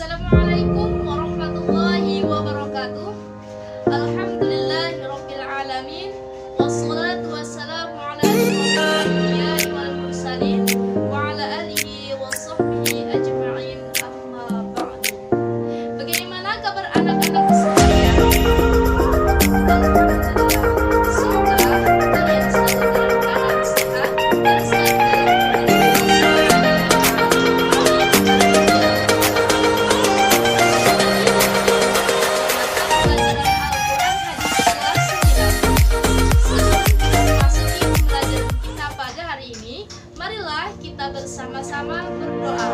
Assalamualaikum warahmatullahi wabarakatuh. Alhamdulillahirabbil alamin. Wassalatu wassalamu ala asyrofil wal mursalin wa ala alihi wa sahbihi ajma'in. Amma ba'du. Bagaimana kabar anak-anak sekalian? Alhamdulillah. Semoga kalian selalu dalam keadaan sehat dan selalu bersama-sama berdoa.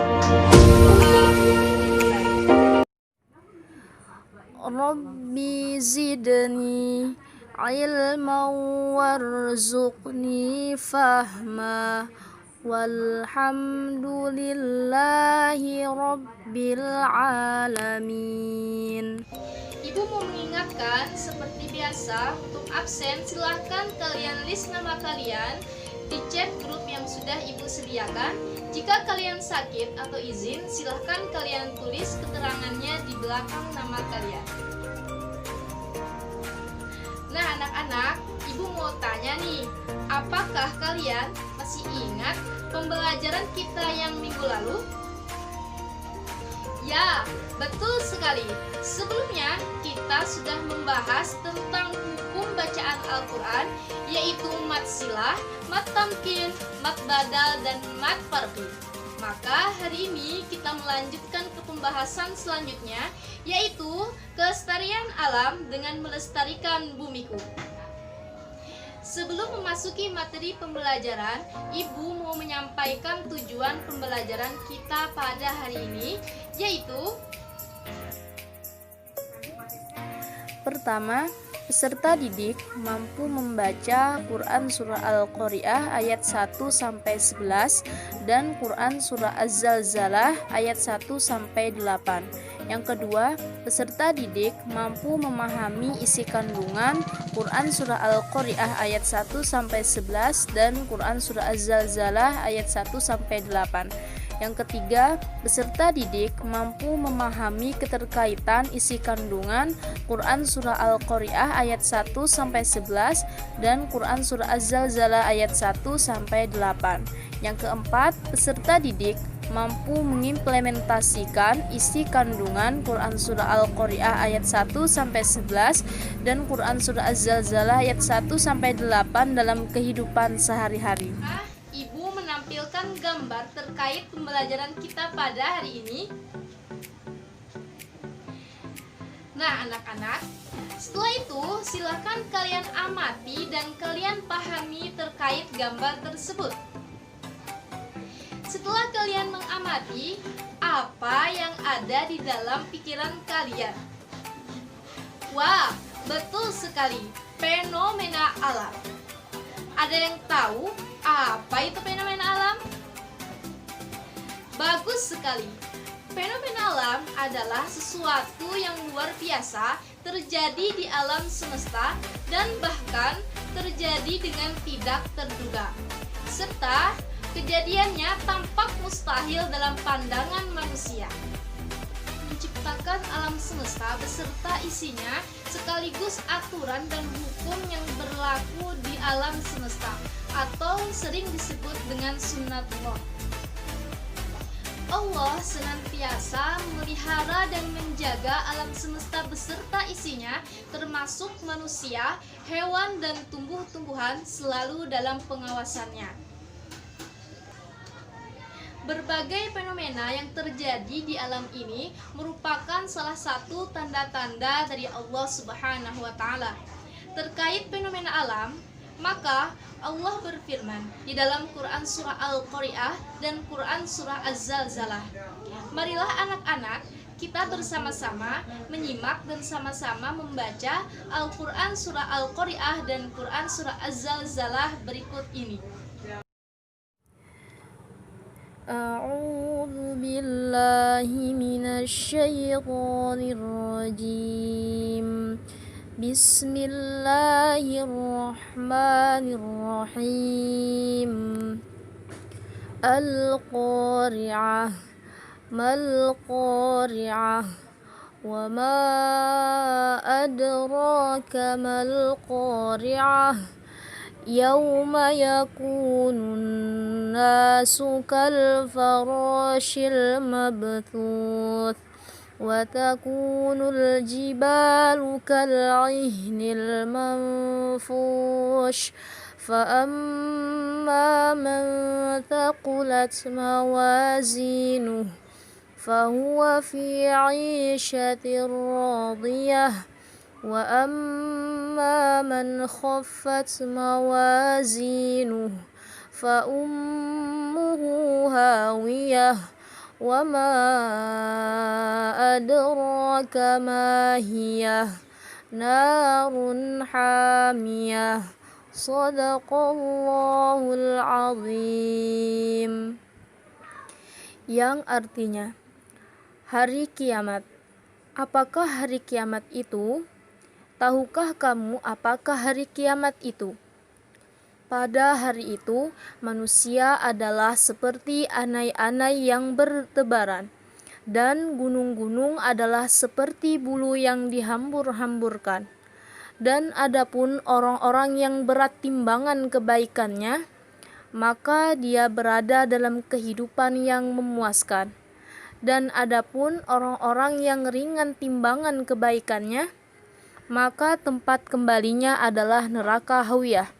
Rabbi zidni ilman warzuqni fahma walhamdulillahi rabbil alamin. Ibu mau mengingatkan seperti biasa, untuk absen silahkan kalian list nama kalian di chat grup yang sudah ibu sediakan. Jika kalian sakit atau izin, silahkan kalian tulis keterangannya di belakang nama kalian. Nah anak-anak, ibu mau tanya nih, apakah kalian masih ingat pembelajaran kita yang minggu lalu? Ya, betul sekali. Sebelumnya kita sudah membahas tentang hukum bacaan Al-Quran, yaitu mat silah, mat tamkin, mat badal, dan mat farqi. Maka hari ini kita melanjutkan ke pembahasan selanjutnya, yaitu kelestarian alam dengan melestarikan bumiku. Sebelum memasuki materi pembelajaran, ibu mau menyampaikan tujuan pembelajaran kita pada hari ini, yaitu pertama, peserta didik mampu membaca Quran Surah Al-Qari'ah ayat 1-11 dan Quran Surah Az-Zalzalah ayat 1-8. Yang kedua, peserta didik mampu memahami isi kandungan Quran Surah Al-Qari'ah ayat 1-11 dan Quran Surah Az-Zalzalah ayat 1-8. Yang ketiga, peserta didik mampu memahami keterkaitan isi kandungan Quran Surah Al-Qari'ah ayat 1-11 dan Quran Surah Az-Zalzalah ayat 1-8. Yang keempat, peserta didik mampu mengimplementasikan isi kandungan Quran Surah Al-Qari'ah ayat 1-11 dan Quran Surah Az-Zalzalah ayat 1-8 dalam kehidupan sehari-hari. Ibu menampilkan gambar terkait pembelajaran kita pada hari ini. Nah anak-anak, setelah itu silakan kalian amati dan kalian pahami terkait gambar tersebut. Setelah kalian mengamati, apa yang ada di dalam pikiran kalian? Wah, betul sekali, fenomena alam. Ada yang tahu apa itu fenomena alam? Bagus sekali. Fenomena alam adalah sesuatu yang luar biasa terjadi di alam semesta dan bahkan terjadi dengan tidak terduga, serta kejadiannya tampak mustahil dalam pandangan manusia. Menciptakan alam semesta beserta isinya sekaligus aturan dan hukum yang berlaku di alam semesta atau sering disebut dengan sunnatullah. Allah senantiasa memelihara dan menjaga alam semesta beserta isinya, termasuk manusia, hewan, dan tumbuh-tumbuhan selalu dalam pengawasannya. Berbagai fenomena yang terjadi di alam ini merupakan salah satu tanda-tanda dari Allah Subhanahu wa Ta'ala. Terkait fenomena alam, maka Allah berfirman di dalam Quran Surah Al-Qari'ah dan Quran Surah Az-Zalzalah. Marilah anak-anak, kita bersama-sama menyimak dan sama-sama membaca Al-Quran Surah Al-Qari'ah dan Quran Surah Az-Zalzalah berikut ini. A'udzu billahi minasyaitonir rajim. Bismillahirrahmanirrahim. Al-Qari'ah mal qari'ah wa ma adraka mal qari'ah yawma yakunun nasu kal farashil mabthuth wa takunul jibalu kal 'ihnil manfush فأما من ثقلت موازينه فهو في عيشة راضية وأما من خفت موازينه فأمه هاوية وما أدراك ما هي نار حامية Shadaqallahul azim, yang artinya hari kiamat. Apakah hari kiamat itu? Tahukah kamu apakah hari kiamat itu? Pada hari itu manusia adalah seperti anai-anai yang bertebaran, dan gunung-gunung adalah seperti bulu yang dihambur-hamburkan. Dan adapun orang-orang yang berat timbangan kebaikannya, maka dia berada dalam kehidupan yang memuaskan. Dan adapun orang-orang yang ringan timbangan kebaikannya, maka tempat kembalinya adalah neraka hawiyah.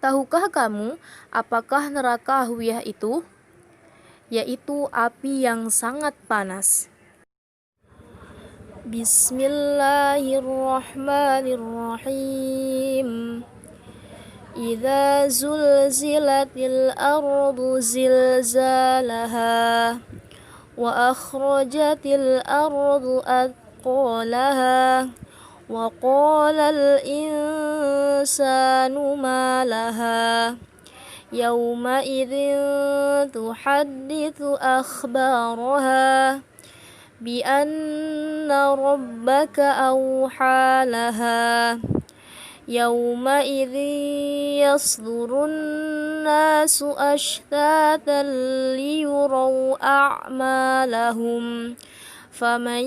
Tahukah kamu apakah neraka hawiyah itu? Yaitu api yang sangat panas. Bismillahirrahmanirrahim. Idza zulzilatil ardu zilzalaha wa akhrajatil ardu athqalaha wa qalal insanu ma laha yawma idzin tuhadditsu akhbaraha بأن ربك أوحى لها يومئذ يصدر الناس أشتاتا ليروا أعمالهم فمن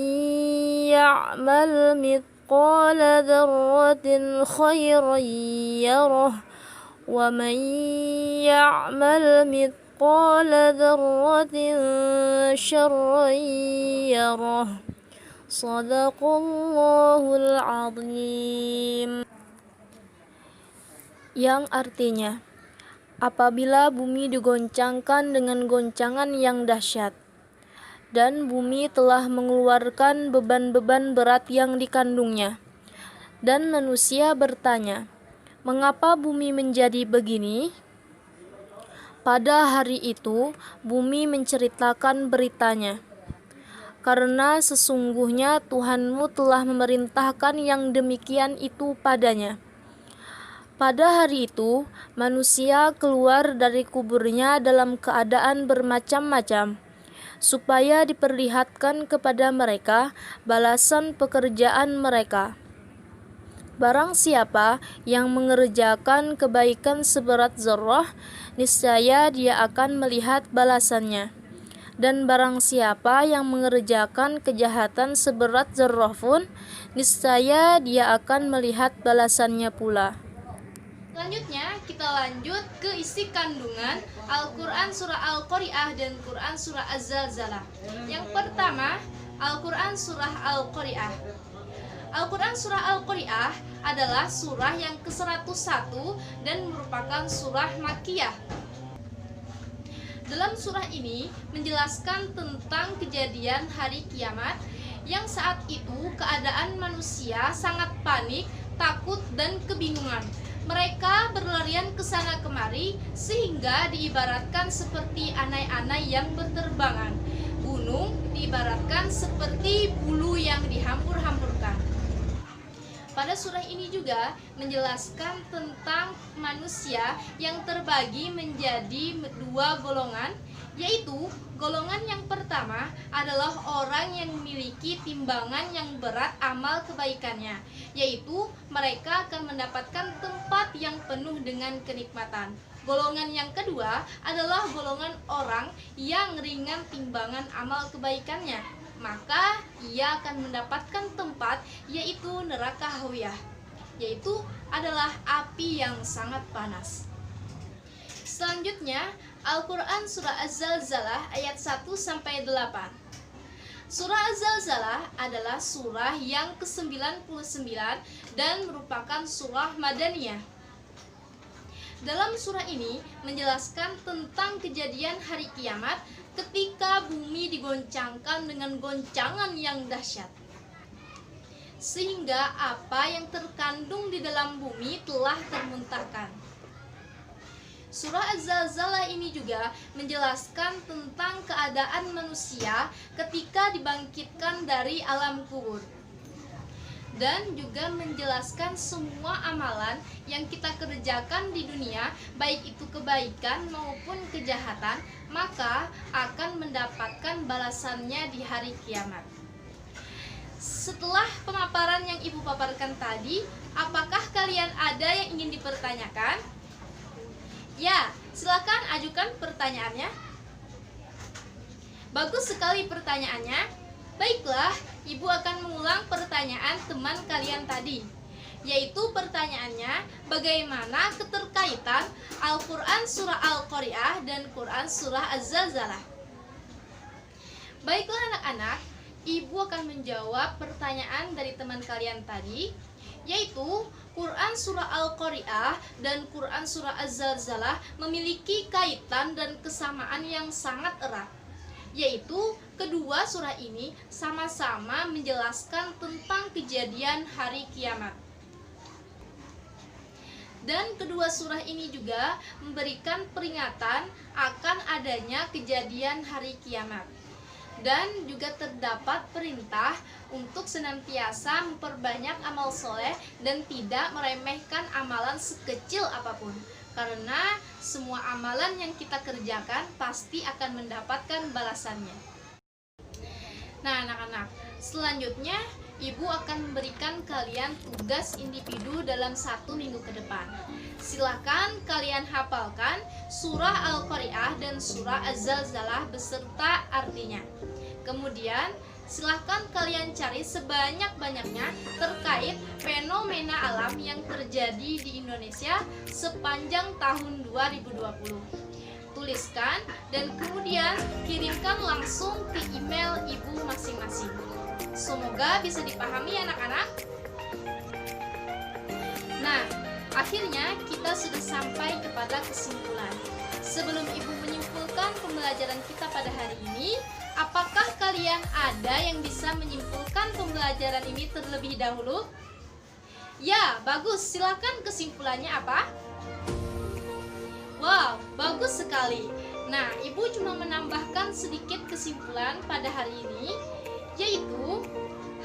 يعمل مثقال ذرة خيرا يره ومن يعمل مثقال ذرة شرا يره Shadaqallahul azim, yang artinya apabila bumi digoncangkan dengan goncangan yang dahsyat dan bumi telah mengeluarkan beban-beban berat yang dikandungnya, dan manusia bertanya, mengapa bumi menjadi begini? Pada hari itu bumi menceritakan beritanya, karena sesungguhnya Tuhanmu telah memerintahkan yang demikian itu padanya. Pada hari itu, manusia keluar dari kuburnya dalam keadaan bermacam-macam, supaya diperlihatkan kepada mereka balasan pekerjaan mereka. Barang siapa yang mengerjakan kebaikan seberat zarrah, niscaya dia akan melihat balasannya. Dan barang siapa yang mengerjakan kejahatan seberat zarrah pun, niscaya dia akan melihat balasannya pula. Selanjutnya kita lanjut ke isi kandungan Al-Quran Surah Al-Qari'ah dan Quran Surah Az-Zalzalah. Yang pertama, Al-Quran Surah Al-Qari'ah. Al-Quran Surah Al-Qari'ah adalah surah yang ke-101 dan merupakan surah Makkiyah. Dalam surah ini menjelaskan tentang kejadian hari kiamat yang saat itu keadaan manusia sangat panik, takut, dan kebingungan. Mereka berlarian ke sana kemari sehingga diibaratkan seperti anai-anai yang berterbangan. Gunung diibaratkan seperti bulu yang dihampur-hampurkan. Pada surah ini juga menjelaskan tentang manusia yang terbagi menjadi dua golongan, yaitu golongan yang pertama adalah orang yang memiliki timbangan yang berat amal kebaikannya, yaitu mereka akan mendapatkan tempat yang penuh dengan kenikmatan. Golongan yang kedua adalah golongan orang yang ringan timbangan amal kebaikannya, maka ia akan mendapatkan tempat yaitu neraka hawiyah, yaitu adalah api yang sangat panas. Selanjutnya, Al-Quran Surah Az-Zalzalah ayat 1-8. Surah Az-Zalzalah adalah surah yang ke-99 dan merupakan surah Madaniyah. Dalam surah ini menjelaskan tentang kejadian hari kiamat ketika bumi digoncangkan dengan goncangan yang dahsyat, sehingga apa yang terkandung di dalam bumi telah termuntahkan. Surah Az-Zalzalah ini juga menjelaskan tentang keadaan manusia ketika dibangkitkan dari alam kubur, dan juga menjelaskan semua amalan yang kita kerjakan di dunia, baik itu kebaikan maupun kejahatan, maka akan mendapatkan balasannya di hari kiamat. Setelah pemaparan yang Ibu paparkan tadi, apakah kalian ada yang ingin dipertanyakan? Ya, silakan ajukan pertanyaannya. Bagus sekali pertanyaannya. Baiklah, Ibu akan mengulang pertanyaan teman kalian tadi, yaitu pertanyaannya, bagaimana keterkaitan Al-Quran Surah Al-Qari'ah dan Quran Surah Az-Zalzalah? Baiklah anak-anak, Ibu akan menjawab pertanyaan dari teman kalian tadi, yaitu Quran Surah Al-Qari'ah dan Quran Surah Az-Zalzalah memiliki kaitan dan kesamaan yang sangat erat, yaitu kedua surah ini sama-sama menjelaskan tentang kejadian hari kiamat. Dan kedua surah ini juga memberikan peringatan akan adanya kejadian hari kiamat. Dan juga terdapat perintah untuk senantiasa memperbanyak amal soleh dan tidak meremehkan amalan sekecil apapun, karena semua amalan yang kita kerjakan pasti akan mendapatkan balasannya. Nah anak-anak, selanjutnya Ibu akan memberikan kalian tugas individu dalam 1 minggu ke depan. Silakan kalian hafalkan surah Al-Qari'ah dan surah Az-Zalzalah beserta artinya. Kemudian silahkan kalian cari sebanyak-banyaknya terkait fenomena alam yang terjadi di Indonesia sepanjang tahun 2020. Tuliskan dan kemudian kirimkan langsung ke email Ibu masing-masing. Semoga bisa dipahami anak-anak. Nah, akhirnya kita sudah sampai kepada kesimpulan. Sebelum Ibu menyimpulkan pembelajaran kita pada hari ini, apakah kalian ada yang bisa menyimpulkan pembelajaran ini terlebih dahulu? Ya, bagus. Silakan kesimpulannya apa? Wow, bagus sekali. Nah, Ibu cuma menambahkan sedikit kesimpulan pada hari ini, yaitu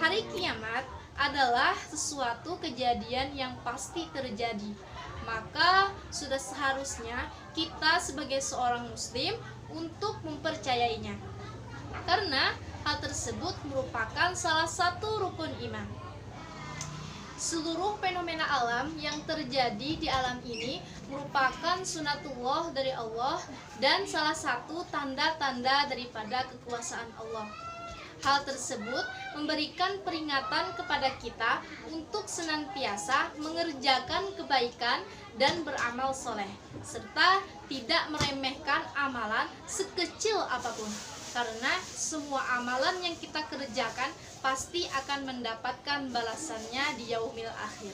hari kiamat adalah sesuatu kejadian yang pasti terjadi. Maka sudah seharusnya kita sebagai seorang muslim untuk mempercayainya, karena hal tersebut merupakan salah satu rukun iman. Seluruh fenomena alam yang terjadi di alam ini merupakan sunatullah dari Allah dan salah satu tanda-tanda daripada kekuasaan Allah. Hal tersebut memberikan peringatan kepada kita untuk senantiasa mengerjakan kebaikan dan beramal soleh, serta tidak meremehkan amalan sekecil apapun, karena semua amalan yang kita kerjakan pasti akan mendapatkan balasannya di yaumil akhir.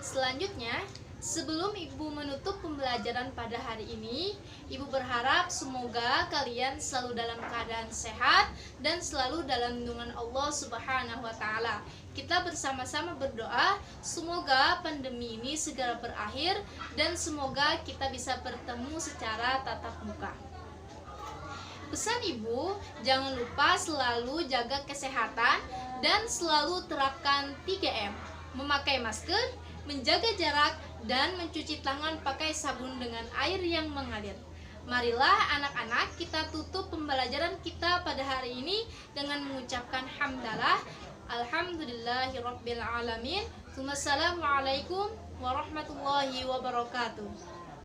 Selanjutnya, sebelum Ibu menutup pembelajaran pada hari ini, Ibu berharap semoga kalian selalu dalam keadaan sehat dan selalu dalam lindungan Allah Subhanahu wa Ta'ala. Kita bersama-sama berdoa semoga pandemi ini segera berakhir dan semoga kita bisa bertemu secara tatap muka. Pesan Ibu, jangan lupa selalu jaga kesehatan dan selalu terapkan 3M, memakai masker, menjaga jarak, dan mencuci tangan pakai sabun dengan air yang mengalir. Marilah anak-anak kita tutup pembelajaran kita pada hari ini dengan mengucapkan hamdalah, alhamdulillahirabbil alamin. Wassalamualaikum warahmatullahi wabarakatuh.